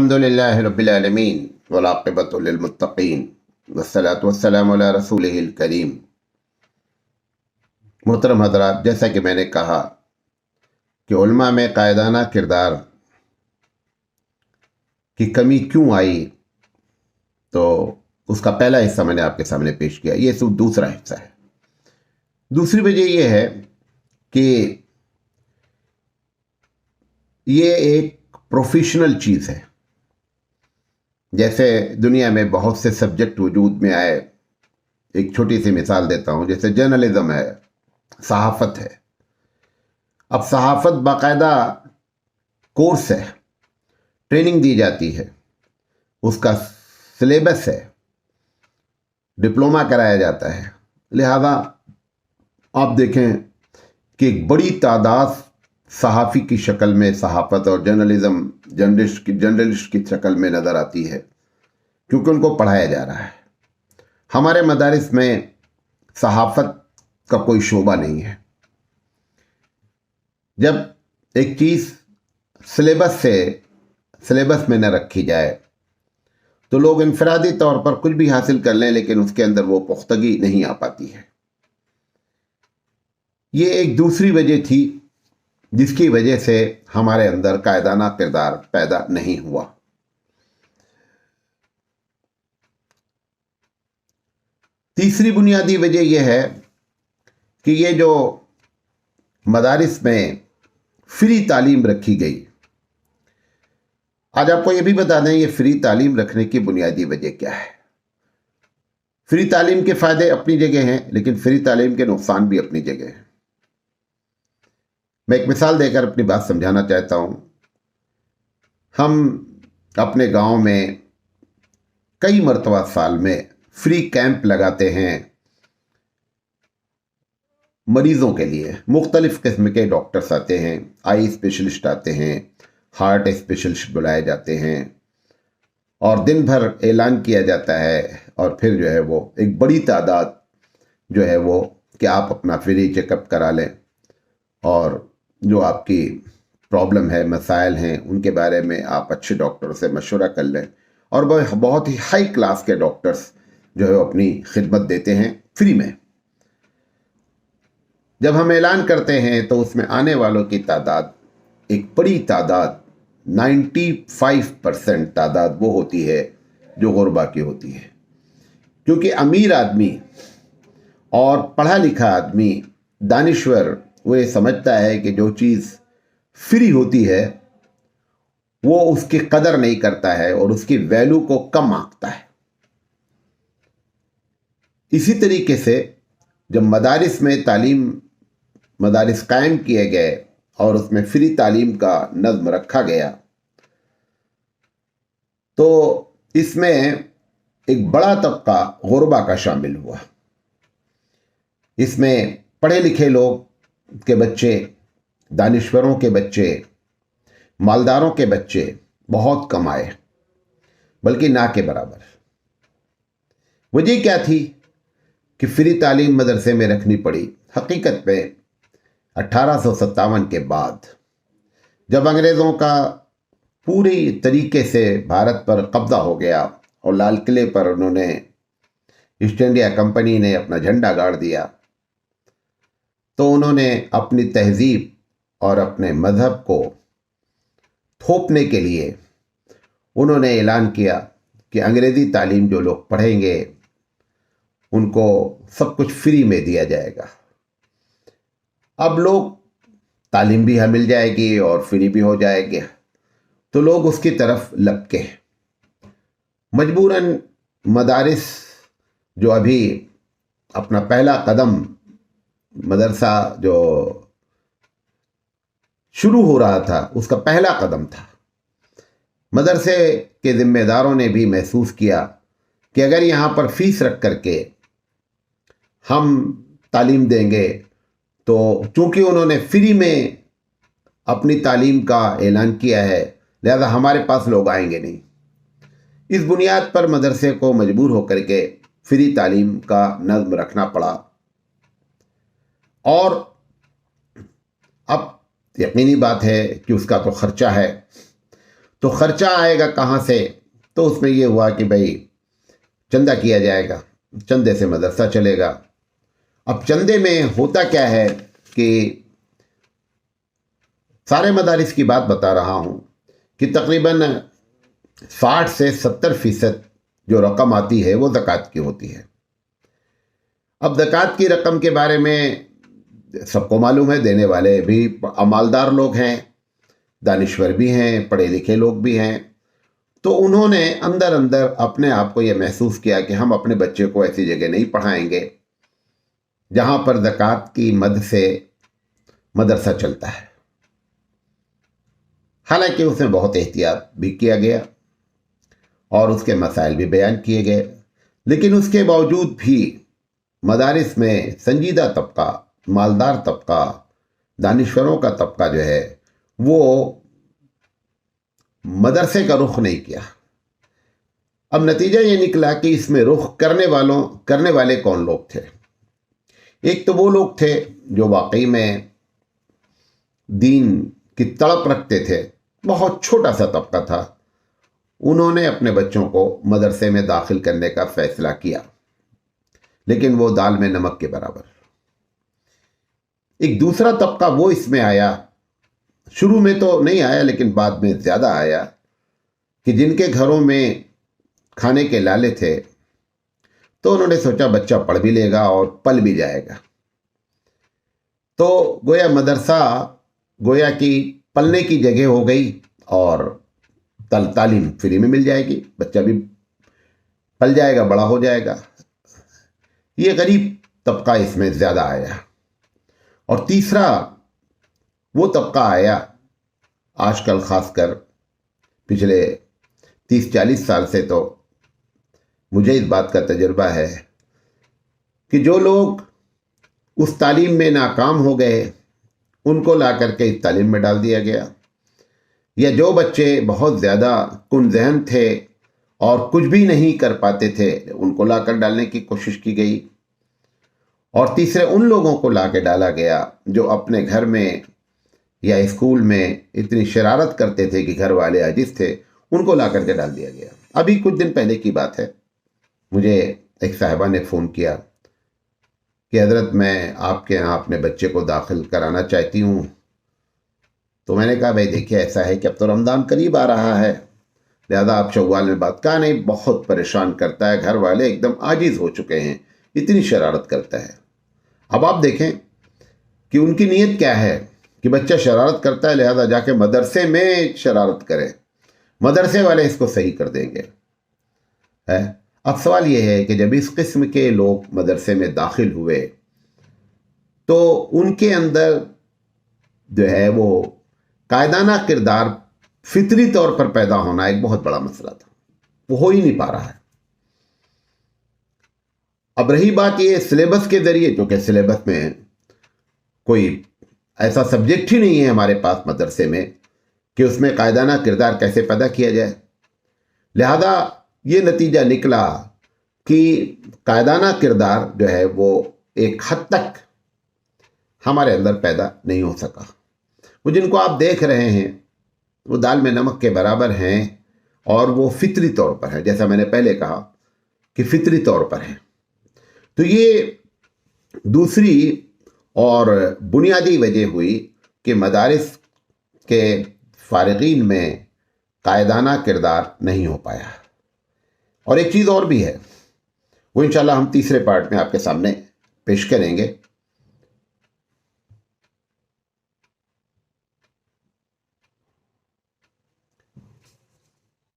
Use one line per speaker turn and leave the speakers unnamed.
الحمدللہ رب العالمین والعاقبۃ للمتقین والصلاۃ والسلام علی رسولہ الکریم۔ محترم حضرات، جیسا کہ میں نے کہا کہ علماء میں قائدانہ کردار کی کمی کیوں آئی، تو اس کا پہلا حصہ میں نے آپ کے سامنے پیش کیا۔ یہ صرف دوسرا حصہ ہے۔ دوسری وجہ یہ ہے کہ یہ ایک پروفیشنل چیز ہے۔ جیسے دنیا میں بہت سے سبجیکٹ وجود میں آئے، ایک چھوٹی سی مثال دیتا ہوں، جیسے جرنلزم ہے، صحافت ہے۔ اب صحافت باقاعدہ کورس ہے، ٹریننگ دی جاتی ہے، اس کا سلیبس ہے، ڈپلومہ کرایا جاتا ہے۔ لہذا آپ دیکھیں کہ ایک بڑی تعداد صحافی کی شکل میں صحافت اور جرنلسٹ کی شکل میں نظر آتی ہے، کیونکہ ان کو پڑھایا جا رہا ہے۔ ہمارے مدارس میں صحافت کا کوئی شعبہ نہیں ہے۔ جب ایک چیز سلیبس میں نہ رکھی جائے تو لوگ انفرادی طور پر کچھ بھی حاصل کر لیں، لیکن اس کے اندر وہ پختگی نہیں آ پاتی ہے۔ یہ ایک دوسری وجہ تھی جس کی وجہ سے ہمارے اندر قائدانہ کردار پیدا نہیں ہوا۔ تیسری بنیادی وجہ یہ ہے کہ یہ جو مدارس میں فری تعلیم رکھی گئی، آج آپ کو یہ بھی بتا دیں یہ فری تعلیم رکھنے کی بنیادی وجہ کیا ہے۔ فری تعلیم کے فائدے اپنی جگہ ہیں، لیکن فری تعلیم کے نقصان بھی اپنی جگہ ہیں۔ میں ایک مثال دے کر اپنی بات سمجھانا چاہتا ہوں۔ ہم اپنے گاؤں میں کئی مرتبہ سال میں فری کیمپ لگاتے ہیں مریضوں کے لیے۔ مختلف قسم کے ڈاکٹرز آتے ہیں، آئی اسپیشلسٹ آتے ہیں، ہارٹ اسپیشلسٹ بلائے جاتے ہیں، اور دن بھر اعلان کیا جاتا ہے، اور پھر جو ہے وہ ایک بڑی تعداد جو ہے وہ کہ آپ اپنا فری چیک اپ کرا لیں، اور جو آپ کی پرابلم ہے، مسائل ہیں، ان کے بارے میں آپ اچھے ڈاکٹر سے مشورہ کر لیں۔ اور بہت ہی ہائی کلاس کے ڈاکٹرز جو ہے اپنی خدمت دیتے ہیں فری میں۔ جب ہم اعلان کرتے ہیں تو اس میں آنے والوں کی تعداد، ایک بڑی تعداد، 95% تعداد وہ ہوتی ہے جو غربا کی ہوتی ہے، کیونکہ امیر آدمی اور پڑھا لکھا آدمی، دانشور، وہ یہ سمجھتا ہے کہ جو چیز فری ہوتی ہے وہ اس کی قدر نہیں کرتا ہے اور اس کی ویلیو کو کم آنکتا ہے۔ اسی طریقے سے جب مدارس قائم کیے گئے اور اس میں فری تعلیم کا نظم رکھا گیا، تو اس میں ایک بڑا طبقہ غربا کا شامل ہوا۔ اس میں پڑھے لکھے لوگ کے بچے، دانشوروں کے بچے، مالداروں کے بچے بہت کم آئے، بلکہ نہ کے برابر۔ وجہ کیا تھی کہ فری تعلیم مدرسے میں رکھنی پڑی؟ حقیقت میں 1857 کے بعد جب انگریزوں کا پوری طریقے سے بھارت پر قبضہ ہو گیا اور لال قلعے پر انہوں نے، ایسٹ انڈیا کمپنی نے اپنا جھنڈا گاڑ دیا، تو انہوں نے اپنی تہذیب اور اپنے مذہب کو تھوپنے کے لیے انہوں نے اعلان کیا کہ انگریزی تعلیم جو لوگ پڑھیں گے ان کو سب کچھ فری میں دیا جائے گا۔ اب لوگ تعلیم بھی مل جائے گی اور فری بھی ہو جائے گی، تو لوگ اس کی طرف لپکے۔ مجبوراً مدارس جو ابھی اپنا پہلا قدم، مدرسہ جو شروع ہو رہا تھا اس کا پہلا قدم تھا، مدرسے کے ذمہ داروں نے بھی محسوس کیا کہ اگر یہاں پر فیس رکھ کر کے ہم تعلیم دیں گے، تو چونکہ انہوں نے فری میں اپنی تعلیم کا اعلان کیا ہے، لہذا ہمارے پاس لوگ آئیں گے نہیں۔ اس بنیاد پر مدرسے کو مجبور ہو کر کے فری تعلیم کا نظم رکھنا پڑا۔ اور اب یقینی بات ہے کہ اس کا تو خرچہ ہے، تو خرچہ آئے گا کہاں سے؟ تو اس میں یہ ہوا کہ بھائی چندہ کیا جائے گا، چندے سے مدرسہ چلے گا۔ اب چندے میں ہوتا کیا ہے کہ سارے مدارس کی بات بتا رہا ہوں کہ تقریباً 60 سے 70% جو رقم آتی ہے وہ زکوٰۃ کی ہوتی ہے۔ اب زکوٰۃ کی رقم کے بارے میں سب کو معلوم ہے، دینے والے بھی مالدار لوگ ہیں، دانشور بھی ہیں، پڑھے لکھے لوگ بھی ہیں۔ تو انہوں نے اندر اندر اپنے آپ کو یہ محسوس کیا کہ ہم اپنے بچے کو ایسی جگہ نہیں پڑھائیں گے جہاں پر زکوٰۃ کی مد سے مدرسہ چلتا ہے۔ حالانکہ اس میں بہت احتیاط بھی کیا گیا اور اس کے مسائل بھی بیان کیے گئے، لیکن اس کے باوجود بھی مدارس میں سنجیدہ طبقہ، مالدار طبقہ، دانشوروں کا طبقہ جو ہے وہ مدرسے کا رخ نہیں کیا۔ اب نتیجہ یہ نکلا کہ اس میں رخ کرنے والے کون لوگ تھے؟ ایک تو وہ لوگ تھے جو واقعی میں دین کی تڑپ رکھتے تھے، بہت چھوٹا سا طبقہ تھا، انہوں نے اپنے بچوں کو مدرسے میں داخل کرنے کا فیصلہ کیا، لیکن وہ دال میں نمک کے برابر۔ ایک دوسرا طبقہ وہ اس میں آیا، شروع میں تو نہیں آیا لیکن بعد میں زیادہ آیا، کہ جن کے گھروں میں کھانے کے لالے تھے، تو انہوں نے سوچا بچہ پڑھ بھی لے گا اور پل بھی جائے گا، تو گویا مدرسہ گویا کی پلنے کی جگہ ہو گئی اور تعلیم فری میں مل جائے گی، بچہ بھی پل جائے گا، بڑا ہو جائے گا۔ یہ غریب طبقہ اس میں زیادہ آیا۔ اور تیسرا وہ طبقہ آیا، آج کل خاص کر پچھلے 30-40 سال سے تو مجھے اس بات کا تجربہ ہے کہ جو لوگ اس تعلیم میں ناکام ہو گئے ان کو لا کر کے اس تعلیم میں ڈال دیا گیا، یا جو بچے بہت زیادہ کن ذہن تھے اور کچھ بھی نہیں کر پاتے تھے ان کو لا کر ڈالنے کی کوشش کی گئی، اور تیسرے ان لوگوں کو لا کے ڈالا گیا جو اپنے گھر میں یا اسکول میں اتنی شرارت کرتے تھے کہ گھر والے عاجز تھے، ان کو لا کر کے ڈال دیا گیا۔ ابھی کچھ دن پہلے کی بات ہے، مجھے ایک صاحبہ نے فون کیا کہ حضرت میں آپ کے یہاں اپنے بچے کو داخل کرانا چاہتی ہوں۔ تو میں نے کہا بھائی دیکھیے ایسا ہے کہ اب تو رمضان قریب آ رہا ہے، لہذا آپ شوال میں بات کہا نہیں، بہت پریشان کرتا ہے، گھر والے ایک دم عاجز ہو چکے ہیں، اتنی شرارت کرتا ہے۔ اب آپ دیکھیں کہ ان کی نیت کیا ہے کہ بچہ شرارت کرتا ہے لہذا جا کے مدرسے میں شرارت کرے، مدرسے والے اس کو صحیح کر دیں گے۔ اب سوال یہ ہے کہ جب اس قسم کے لوگ مدرسے میں داخل ہوئے تو ان کے اندر جو ہے وہ قائدانہ کردار فطری طور پر پیدا ہونا ایک بہت بڑا مسئلہ تھا، وہ ہو ہی نہیں پا رہا ہے۔ اب رہی بات یہ سلیبس کے ذریعے، جو کہ سلیبس میں کوئی ایسا سبجیکٹ ہی نہیں ہے ہمارے پاس مدرسے میں کہ اس میں قائدانہ کردار کیسے پیدا کیا جائے، لہذا یہ نتیجہ نکلا کہ قائدانہ کردار جو ہے وہ ایک حد تک ہمارے اندر پیدا نہیں ہو سکا۔ وہ جن کو آپ دیکھ رہے ہیں وہ دال میں نمک کے برابر ہیں، اور وہ فطری طور پر ہے، جیسا میں نے پہلے کہا کہ فطری طور پر ہے۔ تو یہ دوسری اور بنیادی وجہ ہوئی کہ مدارس کے فارغین میں قائدانہ کردار نہیں ہو پایا۔ اور ایک چیز اور بھی ہے، وہ انشاءاللہ ہم تیسرے پارٹ میں آپ کے سامنے پیش کریں گے۔